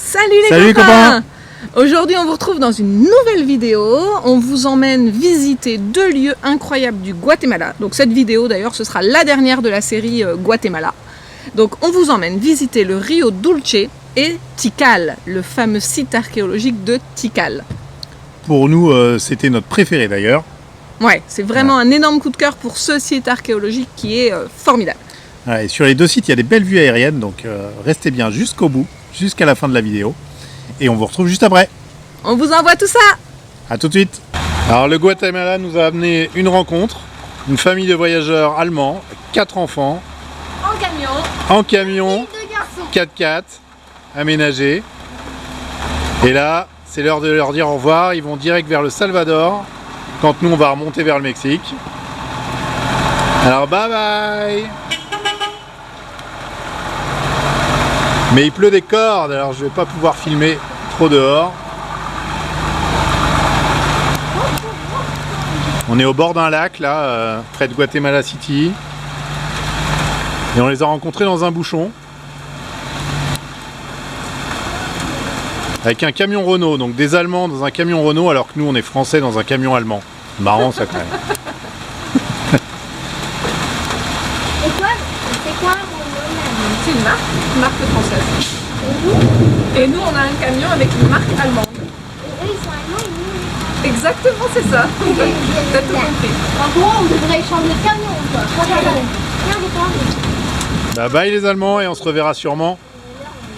Salut les copains. Aujourd'hui on vous retrouve dans une nouvelle vidéo. On vous emmène visiter deux lieux incroyables du Guatemala. Donc cette vidéo d'ailleurs ce sera la dernière de la série Guatemala. Donc on vous emmène visiter le Rio Dulce et Tikal, le fameux site archéologique de Tikal. Pour nous c'était notre préféré d'ailleurs. Ouais, c'est vraiment un énorme coup de cœur pour ce site archéologique qui est formidable. Ouais, et sur les deux sites il y a des belles vues aériennes, donc restez bien jusqu'au bout, jusqu'à la fin de la vidéo. Et on vous retrouve juste après. On vous envoie tout ça. A tout de suite. Alors le Guatemala nous a amené une rencontre, une famille de voyageurs allemands, 4 enfants. En camion, 4x4, aménagé. Et là, c'est l'heure de leur dire au revoir. Ils vont direct vers le Salvador, quand nous on va remonter vers le Mexique. Alors bye bye. Mais il pleut des cordes, alors je vais pas pouvoir filmer trop dehors. On est au bord d'un lac là, près de Guatemala City. Et on les a rencontrés dans un bouchon. Avec un camion Renault, donc des Allemands dans un camion Renault alors que nous on est Français dans un camion allemand. Marrant ça quand même. C'est une marque française. Et nous on a un camion avec une marque allemande. Et eux ils sont allemands et nous Exactement, c'est ça. T'as tout compris. en gros on devrait changer de camion quoi. Bye bye les Allemands, et on se reverra sûrement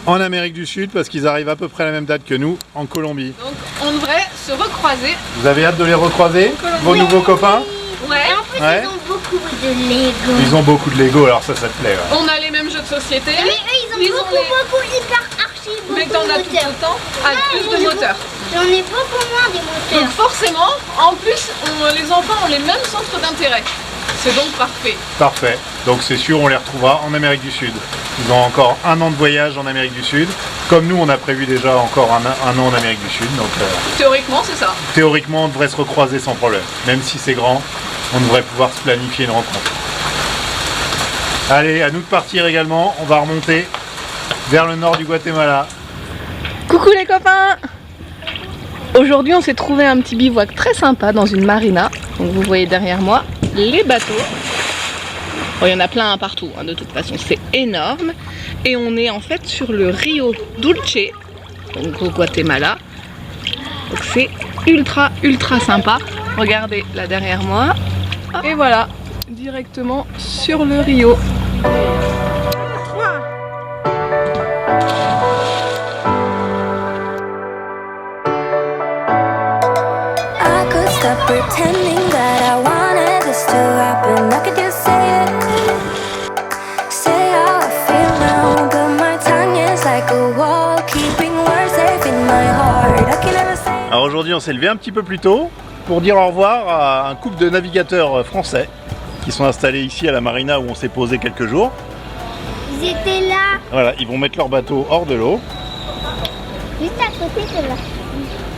en Amérique du Sud parce qu'ils arrivent à peu près à la même date que nous en Colombie. Donc on devrait se recroiser. Vous avez hâte de les recroiser, Colombie. vos nouveaux copains? Ouais. Et en plus Ouais. ils ont beaucoup de Lego. Ils ont beaucoup de Lego, alors ça te plaît. Ouais. On a les mêmes jeux de société. Mais eux ils ont beaucoup hyper archi Mais beaucoup t'en de as tout moteurs. autant avec plus de moteurs. J'en ai beaucoup moins des Donc moteurs. forcément, en plus, les enfants ont les mêmes centres d'intérêt. C'est donc parfait. Parfait, donc c'est sûr on les retrouvera en Amérique du Sud. Ils ont encore 1 an de voyage en Amérique du Sud. Comme nous on a prévu déjà encore un an en Amérique du Sud. Donc Théoriquement, c'est ça. théoriquement on devrait se recroiser sans problème. Même si c'est grand, on devrait pouvoir se planifier une rencontre. Allez, à nous de partir également. On va remonter vers le nord du Guatemala. Coucou les copains! Aujourd'hui, on s'est trouvé un petit bivouac très sympa dans une marina. Donc vous voyez derrière moi les bateaux. Bon, il y en a plein partout, hein, de toute façon, c'est énorme. Et on est en fait sur le Rio Dulce, donc au Guatemala. Donc c'est ultra sympa. Regardez là derrière moi. Et voilà, directement sur le Rio. Pretending that I wanted this to happen, I could just say it, say how I feel now, but my tongue is like a wall, keeping words safe in my heart. I can never say. Alors aujourd'hui on s'est levé un petit peu plus tôt pour dire au revoir à un couple de navigateurs français qui sont installés ici à la marina où on s'est posé quelques jours. Ils étaient là, Voilà, ils vont mettre leur bateau hors de l'eau. juste à côté de là.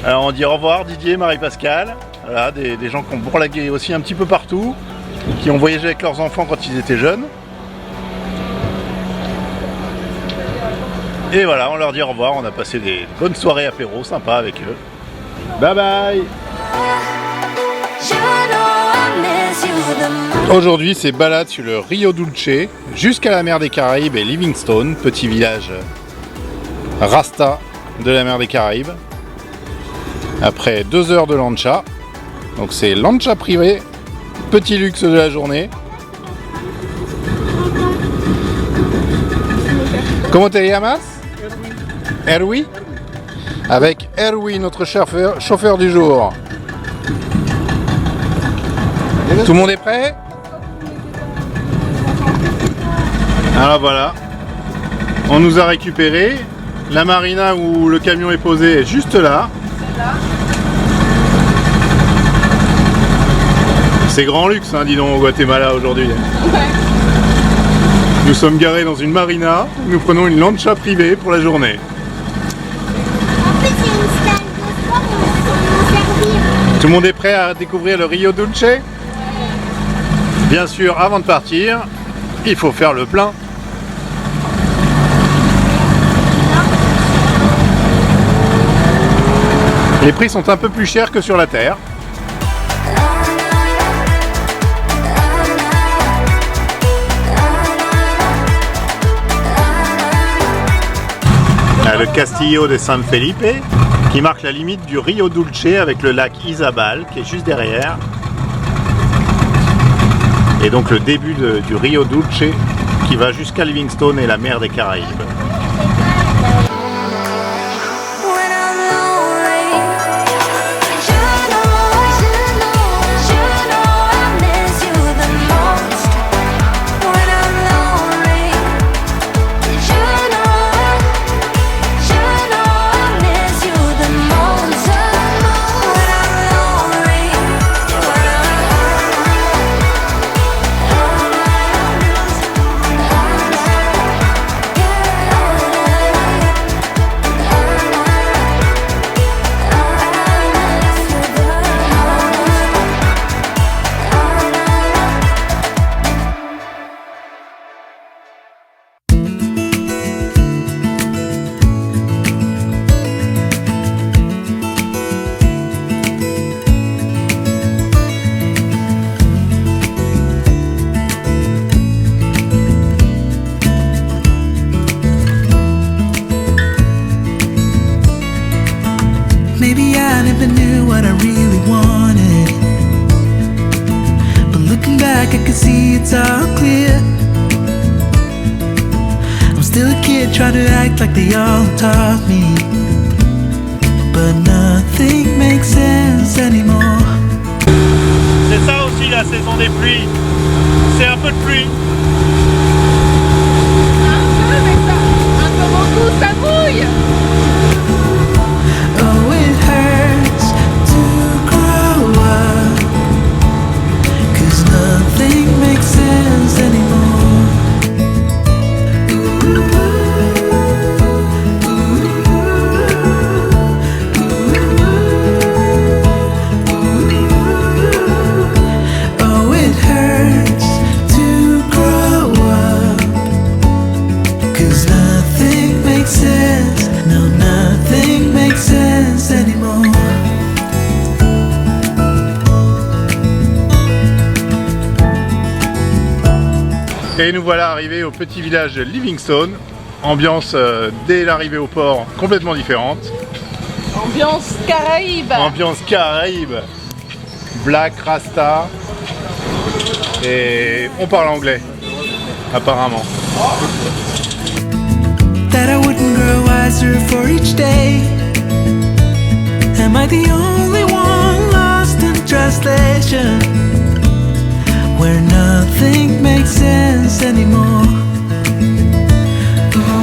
Alors on dit au revoir Didier, Marie-Pascale. Voilà, des gens qui ont bourlagué aussi un petit peu partout, qui ont voyagé avec leurs enfants quand ils étaient jeunes. Et voilà, on leur dit au revoir, on a passé des bonnes soirées apéro sympas avec eux. Bye bye. You know I miss you the most. Aujourd'hui c'est balade sur le Rio Dulce jusqu'à la mer des Caraïbes et Livingstone, petit village Rasta de la mer des Caraïbes. Après 2 heures de lancha. Donc c'est lancha privé, petit luxe de la journée. Comment te llamas? Erwi. Avec Erwi, notre chauffeur du jour. Tout le monde est prêt? Alors voilà, on nous a récupéré. La marina où le camion est posé est juste là. C'est grand luxe, hein, dis donc, au Guatemala aujourd'hui. Nous sommes garés dans une marina, nous prenons une lancha privée pour la journée. En plus il y a une salle de sport où on peut nous servir. Tout le monde est prêt à découvrir le Rio Dulce? Bien sûr, avant de partir, il faut faire le plein. Les prix sont un peu plus chers que sur la Terre. Là, le Castillo de San Felipe qui marque la limite du Rio Dulce avec le lac Izabal qui est juste derrière. Et donc le début du Rio Dulce qui va jusqu'à Livingstone et la mer des Caraïbes. Maybe I never knew what I really wanted, but looking back I can see it's all clear. I'm still a kid trying to act like they all taught me, but nothing makes sense anymore. C'est ça aussi la saison des pluies, c'est un peu de pluie. Un peu beaucoup, ça mouille. Oh, it hurts to grow up, 'cause nothing makes sense anymore. Oh, it hurts to grow up, 'cause nothing makes sense. No, nothing makes sense anymore. Et nous voilà arrivés au petit village de Livingstone. Ambiance dès l'arrivée au port complètement différente. Ambiance Caraïbe. Ambiance Caraïbe. Black, Rasta. Et on parle anglais, apparemment. That I wouldn't grow wiser for each day. Am I the only one lost in translation, where nothing makes sense anymore?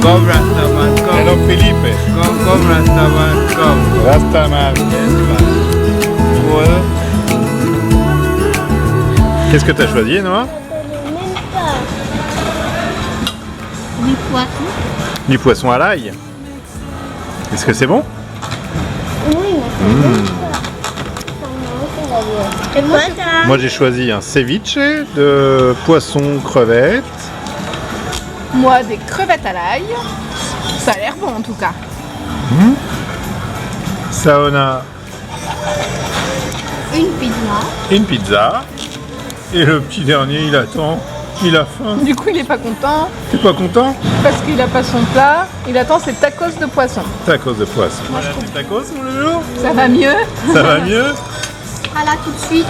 Come Rastaman, come. Hello Felipe. Come Rastaman, come. Rastaman. Voilà. Qu'est-ce que tu as choisi, Noah? Du poisson. Du poisson à l'ail. Est-ce que c'est bon? Oui, Et moi, ça. Moi j'ai choisi un ceviche de poisson crevette. Moi, des crevettes à l'ail. Ça a l'air bon en tout cas. Saona, Une pizza. une pizza. Et le petit dernier, il attend. Il a faim. Du coup, il est pas content T'es pas content? parce qu'il a pas son plat. Il attend ses tacos de poisson. Tacos de poisson. Voilà tes tacos, mon loulou? Ça va mieux. Ça va mieux? Ah là, tout de suite,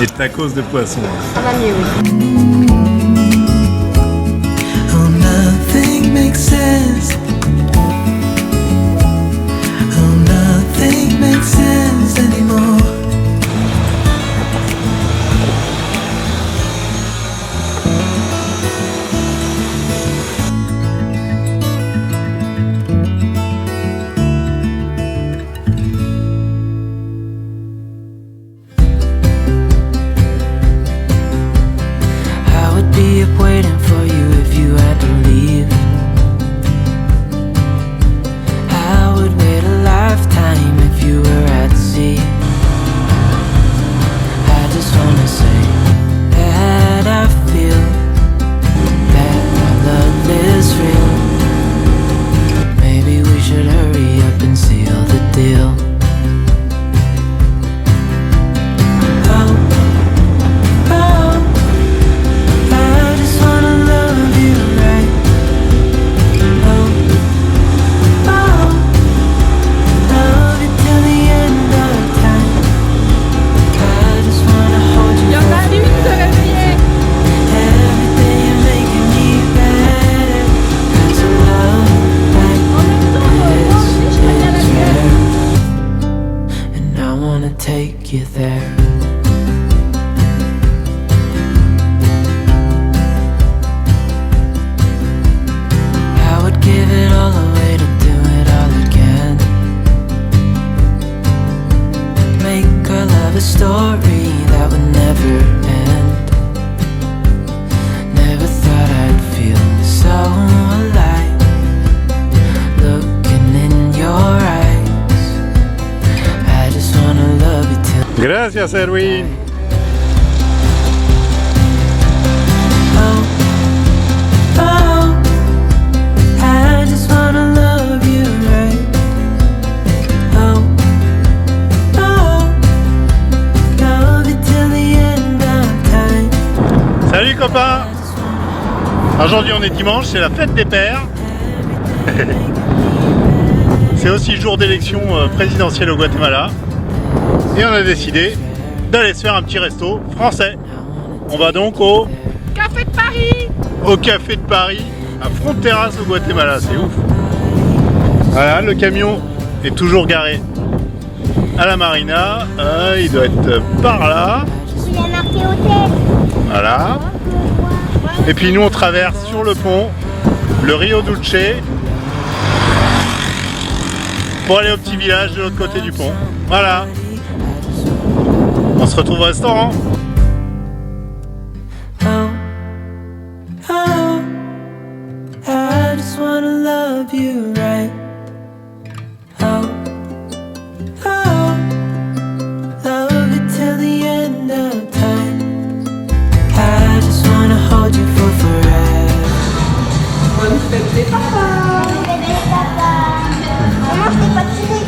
Les tacos de poisson. ça va mieux, oui. Oh, nothing makes sense. Oh, nothing makes sense anymore. I would be up waiting for you if you had to leave. take you there. I would give it all away to do it all again. Make our love a story that would never end. Never thought I'd feel so alive, looking in your eyes. I just wanna love you till Gracias, Erwin. oh, oh. I just wanna love you right. Oh, oh. Love you till the end of time. Salut copains. Aujourd'hui on est dimanche, c'est la fête des pères. C'est aussi jour d'élection présidentielle au Guatemala. Et on a décidé d'aller se faire un petit resto français. On va donc au Café de Paris. Café de Paris, à Fronteras au Guatemala, c'est ouf. Voilà, le camion est toujours garé à la marina. Il doit être par là. Il y a marqué hôtel. Voilà. Et puis nous on traverse sur le pont le Rio Dulce pour aller au petit village de l'autre côté du pont. Voilà. On se retrouve au restaurant. Oh, oh. I just wanna love you right. Oh, oh. Love you till the end of time. I just wanna hold you for forever. Bonne fête des papas. Bébé papa. Maman, je t'ai pas tiré.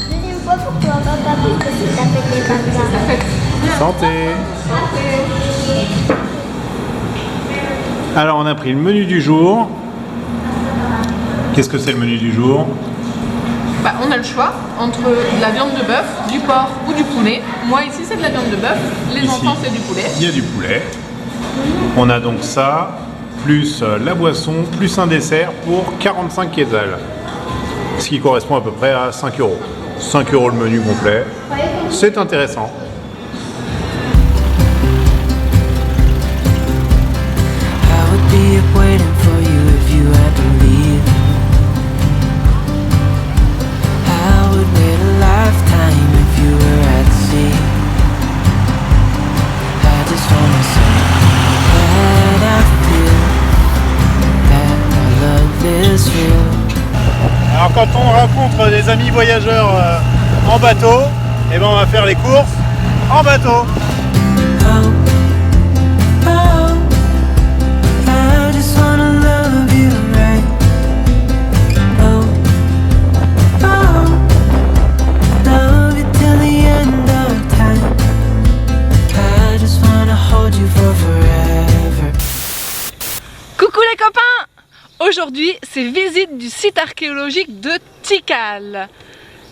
Deuxième fois pour toi, papa, parce que c'est ta fête des papas. Santé. Alors on a pris le menu du jour. Qu'est-ce que c'est le menu du jour? Bah, on a le choix entre de la viande de bœuf, du porc ou du poulet. Moi ici c'est de la viande de bœuf, les Ici, enfants c'est du poulet. Il y a du poulet. On a donc ça, plus la boisson, plus un dessert pour 45 quetzals. Ce qui correspond à peu près à 5 euros. 5 euros le menu complet. C'est intéressant. I would be up waiting for you if you had to leave. I would wait a lifetime if you were at sea. I just wanna say that I feel that our love is real. Alors quand on rencontre des amis voyageurs en bateau, eh ben on va faire les courses en bateau. Oh, oh. I just wanna love you right. Oh, oh. Love you till the end of time. I just wanna hold you for forever. Coucou les copains! Aujourd'hui c'est visite du site archéologique de Tikal.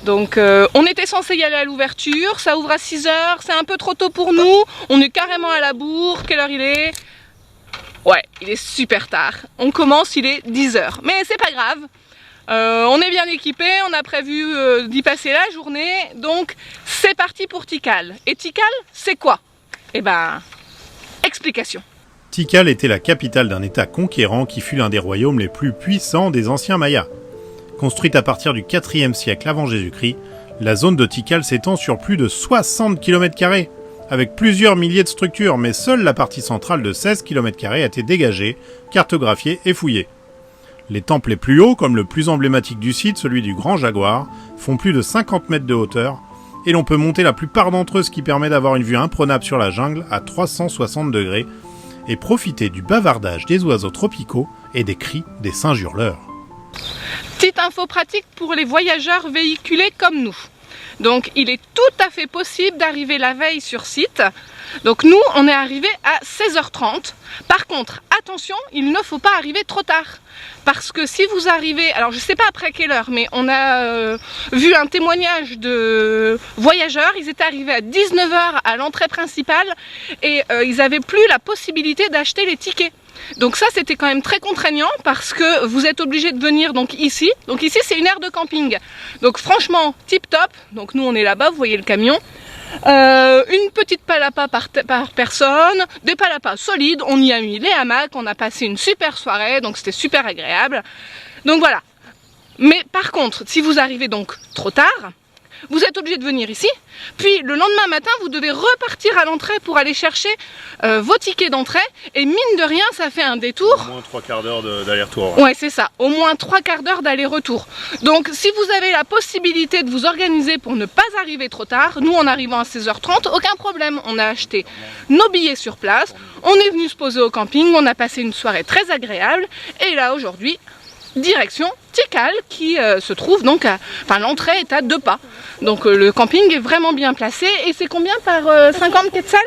Donc on était censé y aller à l'ouverture, ça ouvre à 6 h, c'est un peu trop tôt pour nous, on est carrément à la bourre, quelle heure il est? Ouais, il est super tard, on commence, il est 10 h, mais c'est pas grave, on est bien équipés, on a prévu d'y passer la journée, donc c'est parti pour Tikal. Et Tikal, c'est quoi? Eh ben, explication. Tikal était la capitale d'un état conquérant qui fut l'un des royaumes les plus puissants des anciens Mayas. Construite à partir du 4e siècle avant Jésus-Christ, la zone de Tikal s'étend sur plus de 60 km², avec plusieurs milliers de structures, mais seule la partie centrale de 16 km² a été dégagée, cartographiée et fouillée. Les temples les plus hauts, comme le plus emblématique du site, celui du Grand Jaguar, font plus de 50 mètres de hauteur, et l'on peut monter la plupart d'entre eux, ce qui permet d'avoir une vue imprenable sur la jungle à 360 degrés, et profiter du bavardage des oiseaux tropicaux et des cris des singes hurleurs. Petite info pratique pour les voyageurs véhiculés comme nous. Donc il est tout à fait possible d'arriver la veille sur site. Donc nous on est arrivé à 16h30. Par contre attention, il ne faut pas arriver trop tard. Parce que si vous arrivez, alors je sais pas après quelle heure, mais on a vu un témoignage de voyageurs, ils étaient arrivés à 19 h à l'entrée principale et ils n'avaient plus la possibilité d'acheter les tickets. Donc ça c'était quand même très contraignant parce que vous êtes obligé de venir donc ici. Donc ici c'est une aire de camping. Donc franchement tip top. Donc nous on est là-bas, vous voyez le camion. Une petite palapa par personne, des palapas solides, on y a mis les hamacs, on a passé une super soirée, donc c'était super agréable. Donc voilà. Mais par contre, si vous arrivez donc trop tard, vous êtes obligé de venir ici, puis le lendemain matin, vous devez repartir à l'entrée pour aller chercher vos tickets d'entrée, et mine de rien, ça fait un détour. Au moins 3/4 d'heure d'aller-retour. Ouais, c'est ça, au moins 3/4 d'heure d'aller-retour. Donc si vous avez la possibilité de vous organiser pour ne pas arriver trop tard, nous en arrivant à 16h30, aucun problème, on a acheté nos billets sur place, on est venu se poser au camping, on a passé une soirée très agréable, et là aujourd'hui, direction Tikal qui se trouve donc à... Enfin l'entrée est à 2 pas. Donc le camping est vraiment bien placé. Et c'est combien par 50 quetzals?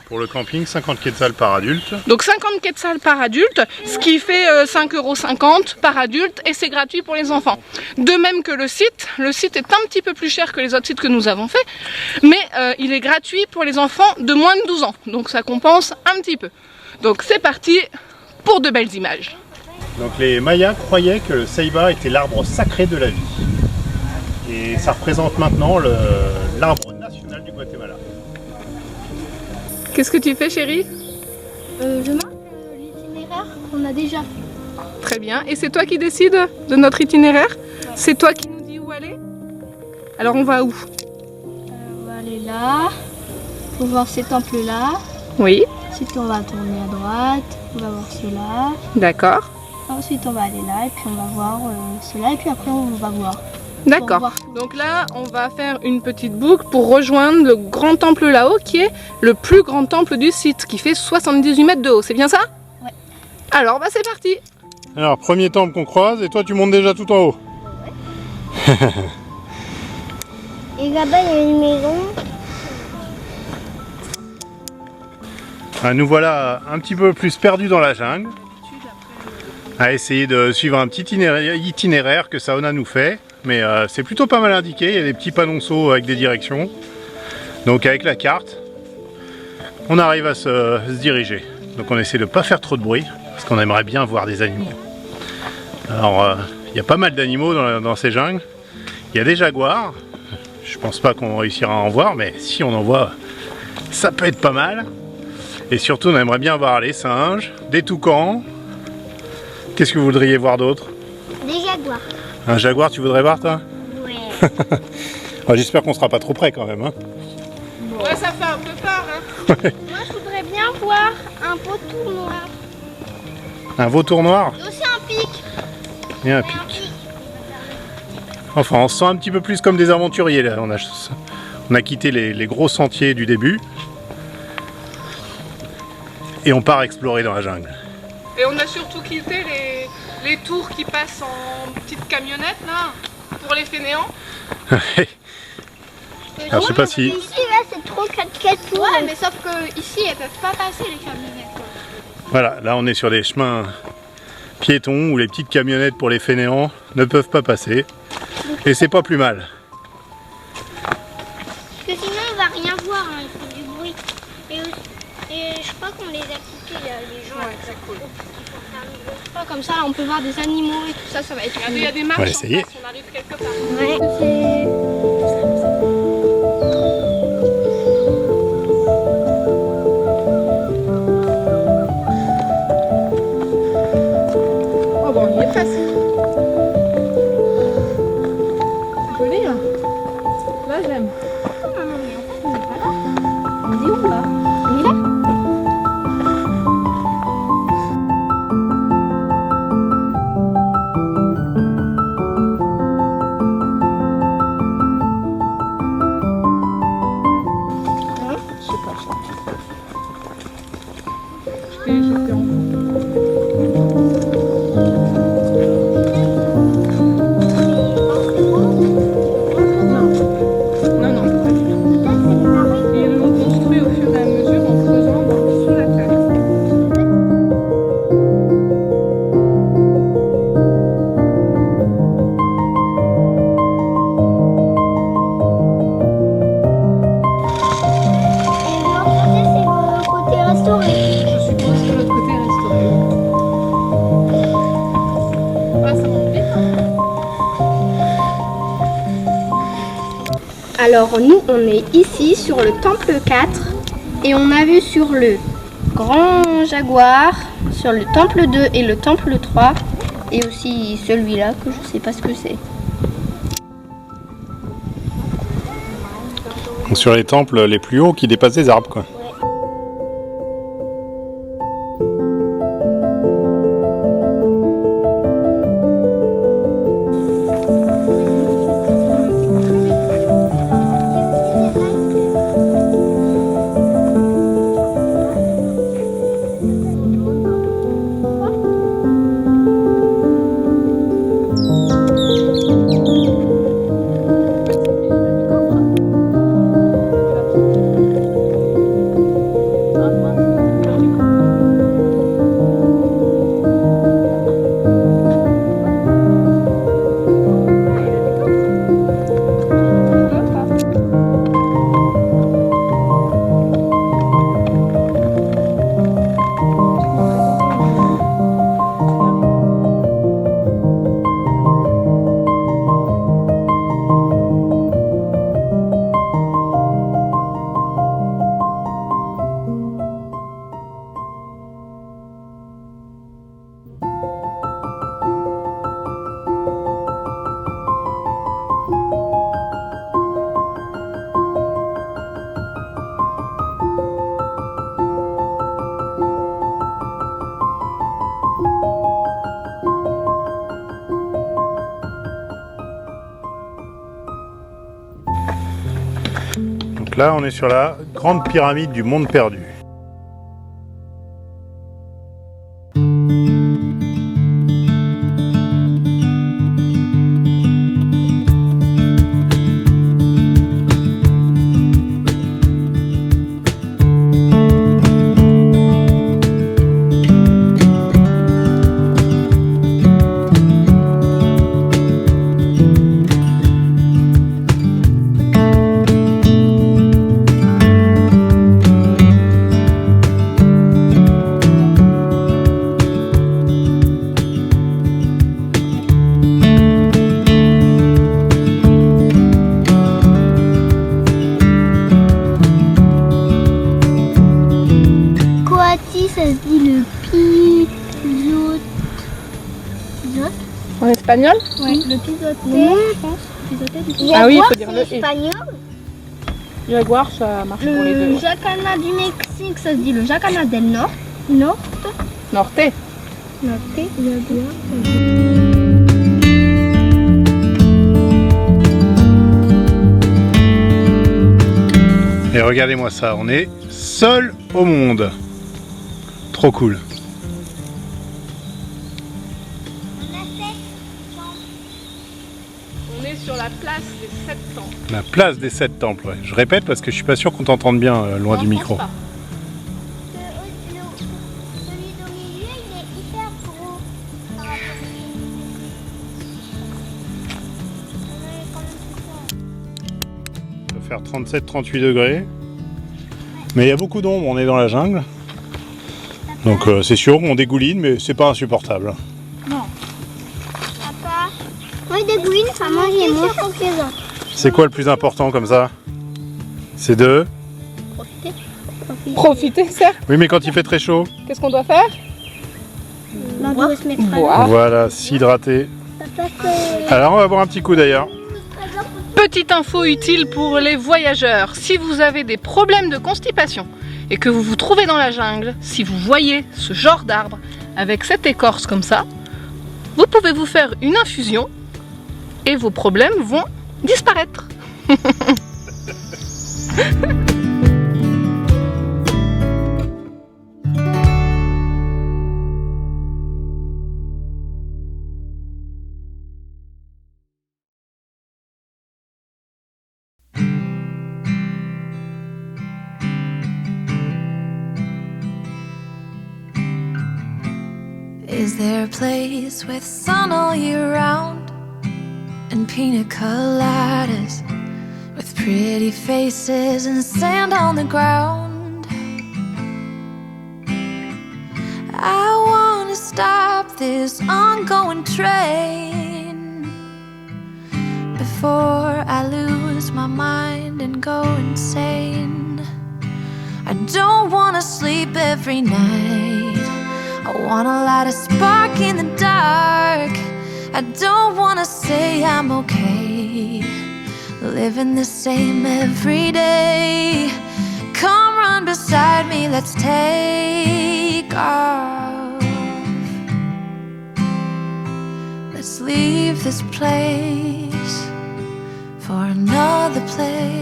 Pour le camping, 50 quetzals par adulte. Donc 50 quetzals par adulte, ce qui fait 5,50 € par adulte et c'est gratuit pour les enfants. De même que le site est un petit peu plus cher que les autres sites que nous avons fait, mais il est gratuit pour les enfants de moins de 12 ans. Donc ça compense un petit peu. Donc c'est parti pour de belles images. Donc les Mayas croyaient que le ceiba était l'arbre sacré de la vie. Et ça représente maintenant l'arbre national du Guatemala. Qu'est-ce que tu fais chérie? Je marque l'itinéraire qu'on a déjà fait. Très bien. Et c'est toi qui décides de notre itinéraire? Ouais. C'est toi qui nous dis où aller? Alors on va où? On va aller là. Faut voir ces temples-là. Oui. Ensuite on va tourner à droite. On va voir ceux-là. D'accord. Ensuite on va aller là et puis on va voir ceux-là et puis après on va voir. D'accord. Donc là, on va faire une petite boucle pour rejoindre le grand temple là-haut qui est le plus grand temple du site qui fait 78 mètres de haut. C'est bien ça? Ouais. Alors, bah c'est parti. Alors, premier temple qu'on croise et toi tu montes déjà tout en haut. Ouais. Et là-bas, il y a une maison. Nous voilà un petit peu plus perdus dans la jungle. À essayer de suivre un petit itinéraire que Saona nous fait. Mais c'est plutôt pas mal indiqué, il y a des petits panonceaux avec des directions. Donc avec la carte, on arrive à se diriger. Donc on essaie de ne pas faire trop de bruit, parce qu'on aimerait bien voir des animaux. Alors il y a pas mal d'animaux dans ces jungles. Il y a des jaguars, je pense pas qu'on réussira à en voir, mais si on en voit, ça peut être pas mal. Et surtout on aimerait bien voir les singes, des toucans. Qu'est-ce que vous voudriez voir d'autre? Des jaguars. Un jaguar, tu voudrais voir, toi? Ouais. J'espère qu'on sera pas trop près quand même. Hein. Ouais, ça fait un peu peur. Hein. Moi, je voudrais bien voir un vautour noir. Un vautour noir? Et aussi un pic. Et un pic. Enfin, on se sent un petit peu plus comme des aventuriers là. On a quitté les gros sentiers du début. Et on part explorer dans la jungle. Et on a surtout quitté les tours qui passent en petites camionnettes là, pour les fainéants. Alors je sais pas si... Ici là c'est trop 4x4 pour Ouais, mais sauf que ici elles peuvent pas passer les camionnettes. Voilà, là on est sur des chemins piétons où les petites camionnettes pour les fainéants ne peuvent pas passer. Et c'est pas plus mal. Parce que sinon on va rien voir, hein, il faut du bruit. Et je crois qu'on les a quittés là, les gens. Ouais, c'est cool. Comme ça, là, on peut voir des animaux et tout ça, ça va être Regardez, il y a des marches On va en essayer. face, on arrive quelque part. Oh bon, il est facile. C'est joli hein. Là j'aime. On dit où là? On est là? Alors nous, on est ici sur le temple 4 et on a vu sur le grand jaguar, sur le temple 2 et le temple 3 et aussi celui-là que je sais pas ce que c'est. Sur les temples les plus hauts qui dépassent des arbres, quoi. Donc là, on est sur la grande pyramide du monde perdu. Ça se dit le pisote. En espagnol? Ouais, le pisoté, je pense. Pisoté, du coup. Ah oui, il faut dire le c'est espagnol. Jaguar, ça marche pour les deux. Le jacana du Mexique, ça se dit le jacana del Nord. Norte. Norte. Norte, jaguar. Et regardez-moi ça, on est seul au monde. Trop cool. On est sur la place des 7 temples. La place des 7 temples, ouais. Je répète parce que je suis pas sûr qu'on t'entende bien loin du micro. Celui d'au milieu, il est hyper gros. Ça va faire 37-38 degrés. Mais il y a beaucoup d'ombre, on est dans la jungle. Donc c'est sûr, on dégouline, mais c'est pas insupportable. Papa, moi des gouines, ça mange les moins que les autres. C'est quoi le plus important comme ça? C'est de... Profiter, certes. Oui, mais quand il fait très chaud. Qu'est-ce qu'on doit faire? On doit se mettre à Boire. Voilà, s'hydrater. Alors on va boire un petit coup d'ailleurs. Petite info utile pour les voyageurs. Si vous avez des problèmes de constipation et que vous vous trouvez dans la jungle, si vous voyez ce genre d'arbre avec cette écorce comme ça, vous pouvez vous faire une infusion et vos problèmes vont disparaître. Is there a place with sun all year round and pina coladas with pretty faces and sand on the ground? I want to stop this ongoing train before I lose my mind. and go insane. I don't wanna sleep every night. I wanna light a spark in the dark. I don't wanna say I'm okay, living the same every day. Come run beside me, let's take off. Let's leave this place for another place.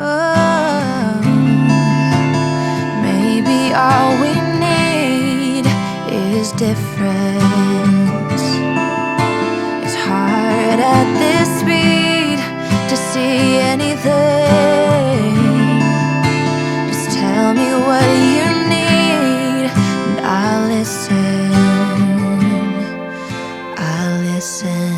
Oh, maybe all we need is difference. It's hard at this speed to see anything. Just tell me what you need and I'll listen. I'll listen.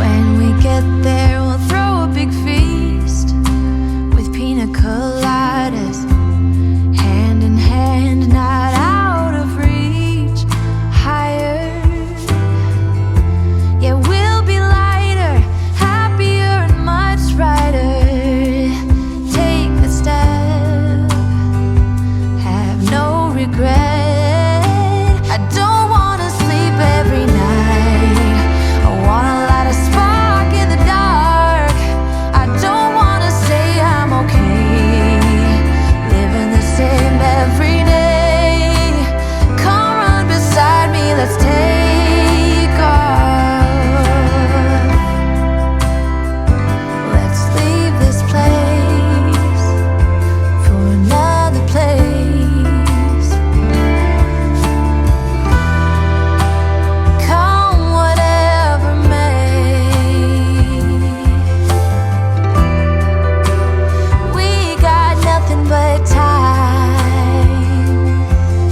When we get there, we'll throw a big feast with pina coladas, hand in hand, not out of reach. Higher, yeah, we'll be lighter, happier and much brighter. Take the step, have no regret. I don't wanna sleep every night. I wanna light a spark in the dark. I don't wanna say I'm okay, living the same every day. Come run beside me, let's take off. Let's leave this place for another place. Come whatever may. We got nothing but time.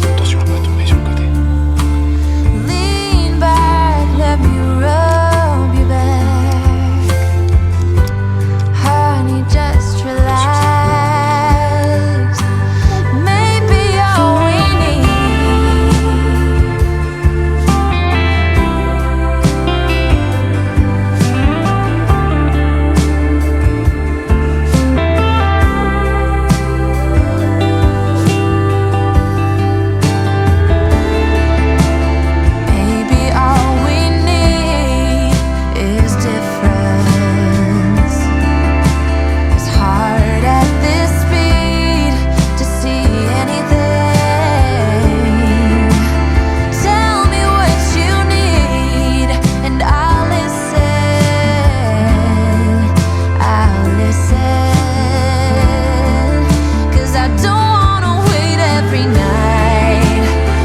Attention à pas tomber sur le côté. Lean back, let me rub you back. Honey, just relax. Maybe all we need. Maybe all we need is difference. It's hard at this speed to see anything. Tell me what you need and I'll listen. I'll listen. 'Cause I don't wanna wait every night.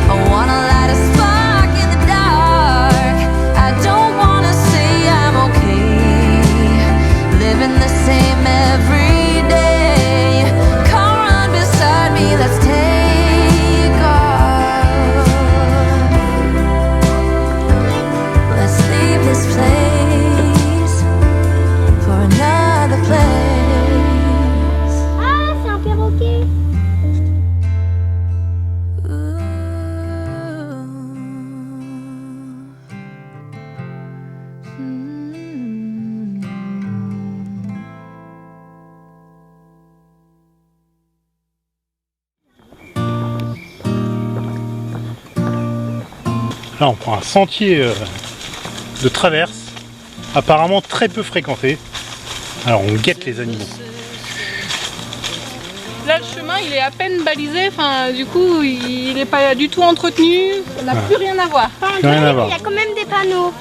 I wanna light a spark in the dark. I don't wanna say I'm okay, living the same every day. Come run beside me, let's take off. Let's leave this place for another place. Ah, c'est un perroquet. Là, on prend un sentier de traverse, apparemment très peu fréquenté. Alors, on guette les animaux. Là, le chemin, il est à peine balisé. Enfin, du coup, il n'est pas du tout entretenu. On n'a plus rien à voir. Plus rien à voir. Il y a quand même des panneaux.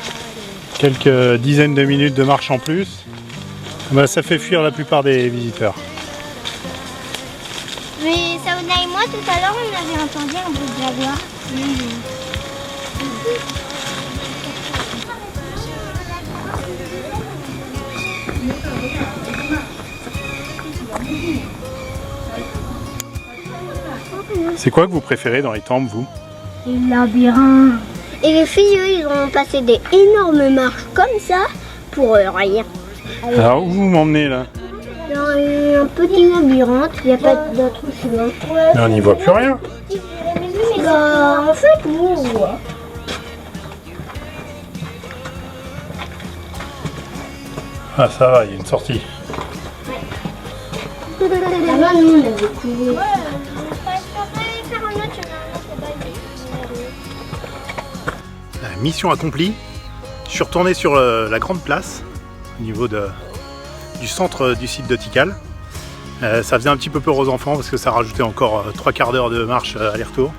Quelques dizaines de minutes de marche en plus. Bah, ça fait fuir la plupart des visiteurs. Mais Saouna et moi, tout à l'heure, on avait entendu un bruit de jaguar. C'est quoi que vous préférez dans les temples, vous? Les labyrinthes. Et les filles, eux, ils ont passé des énormes marches comme ça pour rien. Alors, où vous m'emmenez là? Dans un petit labyrinthe, il n'y a pas d'autre chemin. Mais on n'y voit plus rien. Bah, en fait, nous, on voit. Ah ça va, il y a une sortie. Là-bas, nous, on a beaucoup. Mission accomplie. Je suis retourné sur la grande place au niveau du centre du site de Tikal. Ça faisait un petit peu peur aux enfants parce que ça rajoutait encore 3/4 d'heure de marche aller-retour.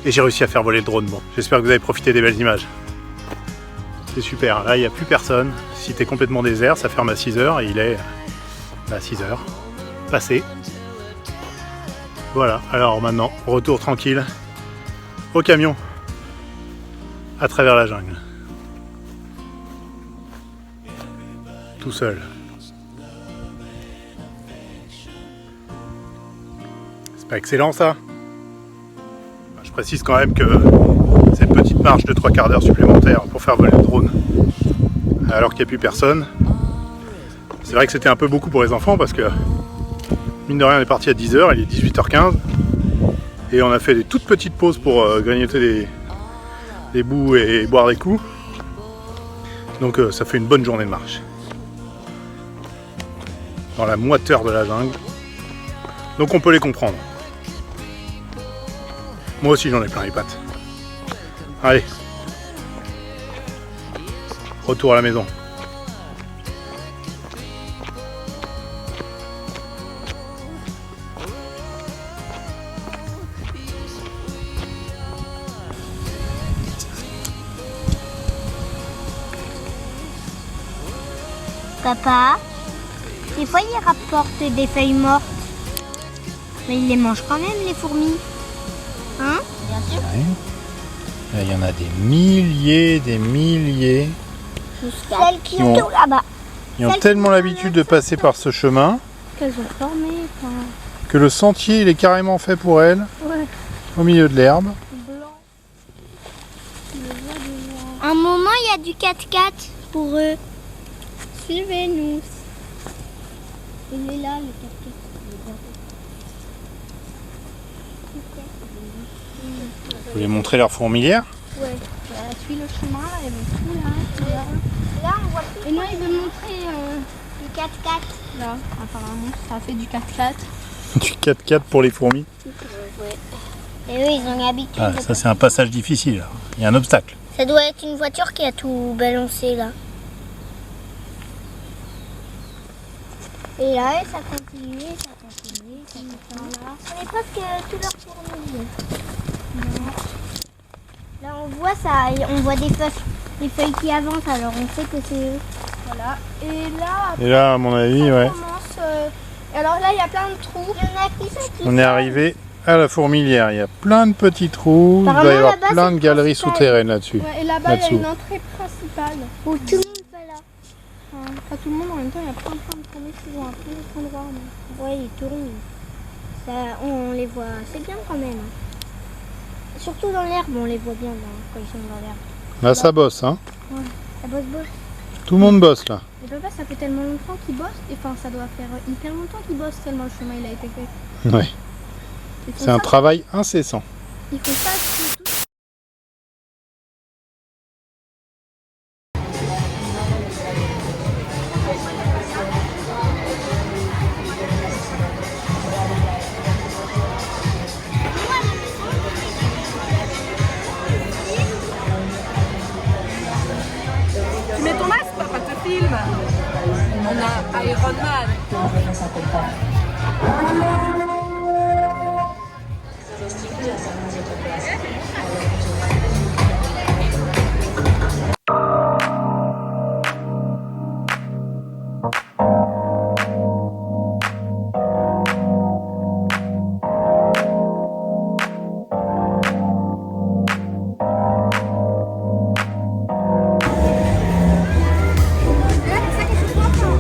Et j'ai réussi à faire voler le drone. Bon, j'espère que vous avez profité des belles images. C'est super, là il n'y a plus personne. Le site est complètement désert, ça ferme à 6h et il est à 6h passé. Voilà, alors maintenant, retour tranquille au camion à travers la jungle. Tout seul. C'est pas excellent ça? Je précise quand même que cette petite marche de 3/4 d'heure supplémentaire pour faire voler le drone alors qu'il n'y a plus personne, c'est vrai que c'était un peu beaucoup pour les enfants parce que mine de rien on est parti à 10h, il est 18h15 et on a fait des toutes petites pauses pour grignoter des bouts et boire des coups, donc ça fait une bonne journée de marche dans la moiteur de la jungle, donc on peut les comprendre. Moi aussi j'en ai plein les pattes. Allez, retour à la maison. Papa, des fois il rapporte des feuilles mortes. Mais il les mange quand même, les fourmis. Hein? Bien sûr. Ouais. Il y en a des milliers, Celles qui sont là-bas. Ils ont tellement l'habitude de passer par ce chemin Qu'elles ont formé. que le sentier il est carrément fait pour elles, Ouais. au milieu de l'herbe. Un moment, il y a du 4x4 pour eux. Suivez-nous. Il est là, le 4x4. Vous voulez montrer leur fourmilière? Ouais. Suis le chemin, là, elles vont tout là. Là, on voit plus. Et moi, il veut montrer du 4x4. Là, apparemment, ça fait du 4x4. Du 4x4 pour les fourmis. Ouais. Et eux, ils ont l'habitude. Ah, ça c'est un passage difficile, là. Il y a un obstacle. Ça doit être une voiture qui a tout balancé là. Et là, ça continue, ça continue, ça continue. On est presque tous leurs fourmis. Là, on voit ça, on voit des feuilles qui avancent, alors on sait que c'est eux. Voilà. Et là, Et là, à mon avis, on ouais, commence. Alors là, il y a plein de trous. Il y en a qui sont on est arrivé à la fourmilière. Il y a plein de petits trous. Il doit y Apparemment, avoir là-bas, plein c'est de galeries principal. souterraines là-dessus. Ouais, et là-bas, il y a Là-dessous. une entrée principale. où tout le monde va là. Enfin, pas tout le monde en même temps, il y a plein de fourmis qui vont à plein d'endroits. Ouais, ils tournent. Ça, on les voit assez bien quand même. Surtout dans l'herbe, on les voit bien quand ils sont dans l'herbe. Là, ça bosse, hein. Ça bosse. Tout le monde bosse là. Et papa, ça fait tellement longtemps qu'ils bossent. Et enfin, ça doit faire hyper longtemps qu'ils bossent tellement le chemin il a été fait. Ouais. Ils font C'est un ça- travail incessant. Ils font ça tout. Tu mets ton masque, papa te filme. On a Iron Man.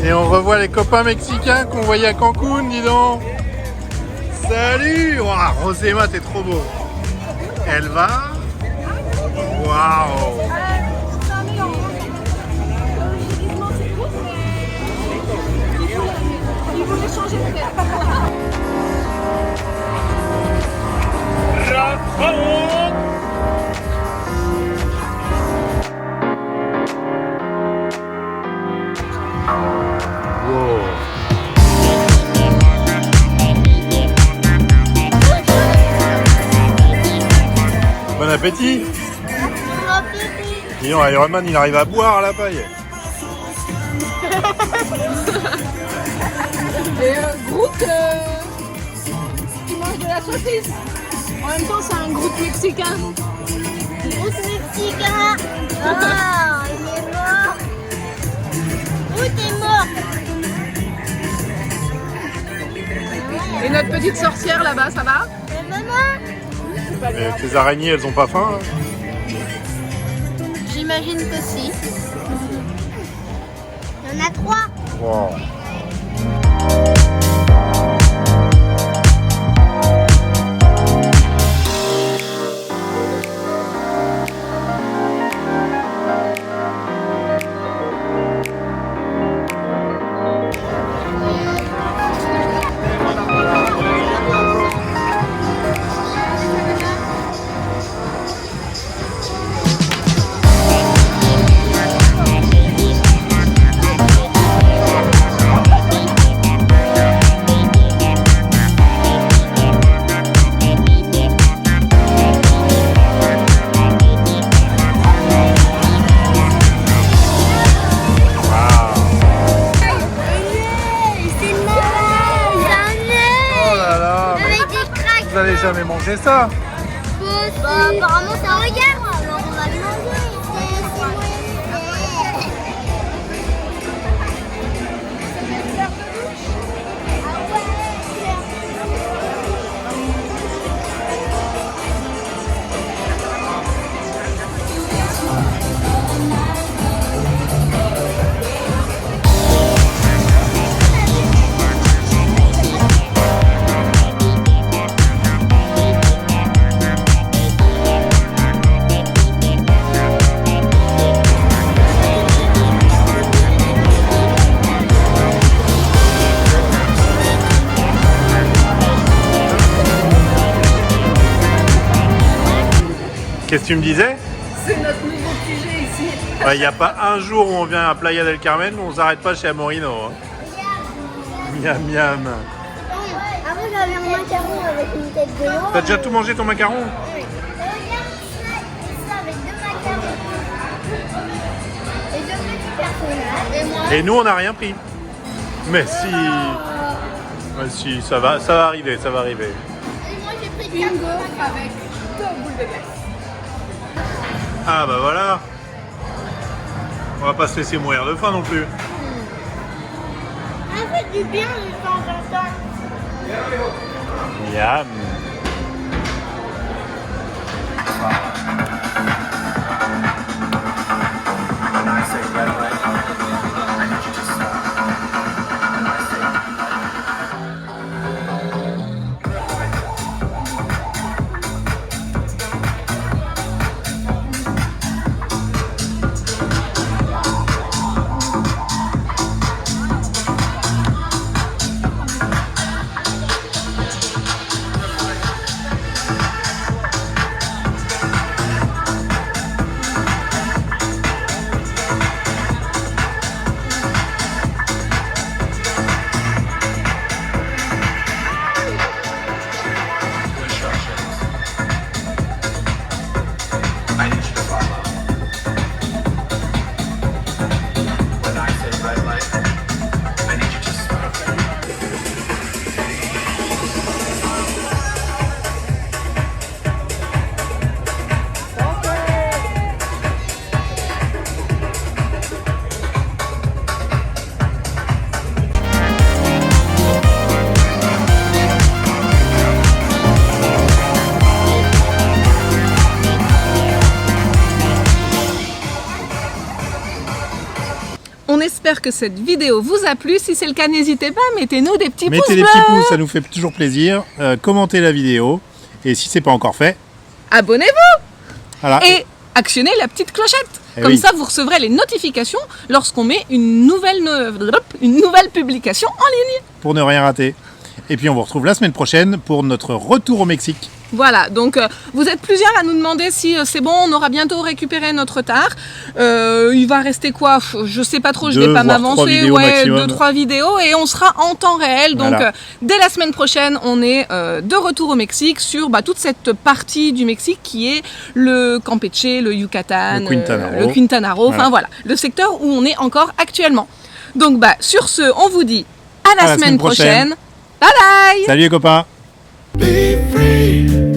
Et on revoit les copains mexicains qu'on voyait à Cancun, dis donc. Salut! Waouh, Roséma, t'es trop beau. Elle va. Waouh! Bon appétit. Dis donc, Iron Man, il arrive à boire à la paille. Et Groot qui mange de la saucisse. En même temps, c'est un Groot mexicain. Groot mexicain. Ah, il est mort. Groot est mort. Et notre petite sorcière là-bas, ça va? Maman, Mais tes araignées, elles ont pas faim hein? J'imagine que si. il y en a 3. Wow. Vous allez jamais manger ça. Bah, apparemment, ça regarde. Alors, on va le manger. Qu'est-ce que tu me disais? C'est notre nouveau QG ici. Il n'y a pas un jour où on vient à Playa del Carmen où on s'arrête pas chez Amorino. Hein. Miam miam. Avant, j'avais un macaron avec une tête de lion. T'as déjà tout mangé ton macaron? Regarde ça avec 2 macarons. Et 2 petits personnages. Et moi, Et nous on n'a rien pris. Mais si. Mais si, ça va arriver, ça va arriver. j'ai pris Une gaufre avec 2 boules de glace. Ah bah voilà. On va pas se laisser mourir de faim non plus. Ça fait du bien de temps en temps. Miam. On espère que cette vidéo vous a plu. Si c'est le cas, n'hésitez pas, mettez-nous des petits pouces Mettez des bleus. petits pouces, ça nous fait toujours plaisir. Commentez la vidéo. Et si c'est pas encore fait, Abonnez-vous voilà. et actionnez la petite clochette. Eh Comme oui. ça, vous recevrez les notifications lorsqu'on met une nouvelle publication en ligne. Pour ne rien rater. Et puis on vous retrouve la semaine prochaine pour notre retour au Mexique. Voilà, donc vous êtes plusieurs à nous demander si c'est bon, on aura bientôt récupéré notre tard. Il va rester quoi? Je sais pas trop, je vais pas m'avancer. Ouais, 2-3 vidéos et on sera en temps réel. Donc Voilà. dès la semaine prochaine, on est de retour au Mexique sur toute cette partie du Mexique qui est le Campeche, le Yucatan, le Quintana Roo, enfin voilà, le secteur où on est encore actuellement. Donc sur ce, on vous dit à la semaine prochaine. Bye bye. Salut les copains. Be free.